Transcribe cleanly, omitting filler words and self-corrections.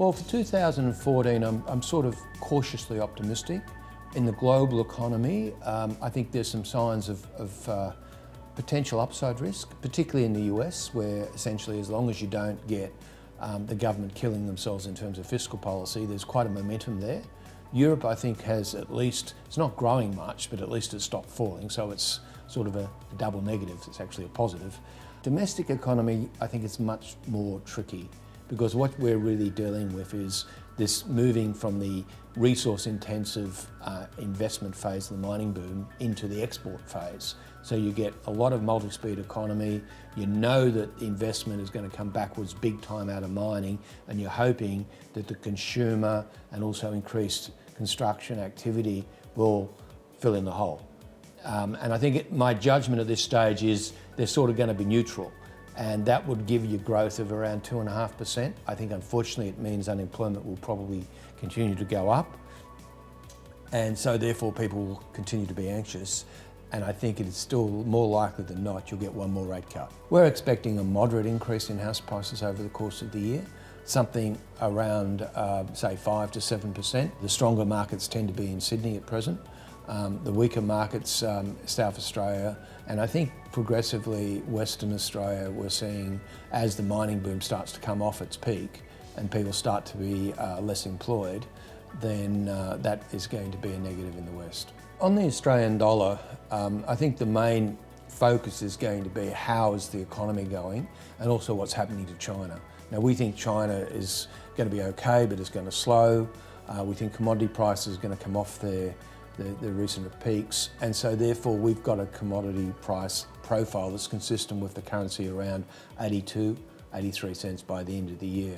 Well, for 2014, I'm sort of cautiously optimistic. In the global economy, I think there's some signs of potential upside risk, particularly in the US, where essentially as long as you don't get the government killing themselves in terms of fiscal policy, there's quite a momentum there. Europe, I think, has at least, it's not growing much, but at least it's stopped falling, so it's sort of a double negative, it's actually a positive. Domestic economy, I think it's much more tricky because what we're really dealing with is this moving from the resource-intensive investment phase of the mining boom into the export phase. So you get a lot of multi-speed economy, you know that the investment is going to come backwards big time out of mining, and you're hoping that the consumer and also increased construction activity will fill in the hole. And I think my judgment at this stage is they're sort of going to be neutral, and that would give you growth of around 2.5%. I think unfortunately it means unemployment will probably continue to go up, and so therefore people will continue to be anxious, and I think it is still more likely than not you'll get one more rate cut. We're expecting a moderate increase in house prices over the course of the year, something around say 5 to 7%. The stronger markets tend to be in Sydney at present. The weaker markets, South Australia, and I think progressively Western Australia, we're seeing as the mining boom starts to come off its peak and people start to be less employed, then that is going to be a negative in the West. On the Australian dollar, I think the main focus is going to be how is the economy going and also what's happening to China. Now we think China is going to be okay, but it's going to slow. We think commodity prices are going to come off their recent peaks, and so therefore we've got a commodity price profile that's consistent with the currency around 82, 83 cents by the end of the year.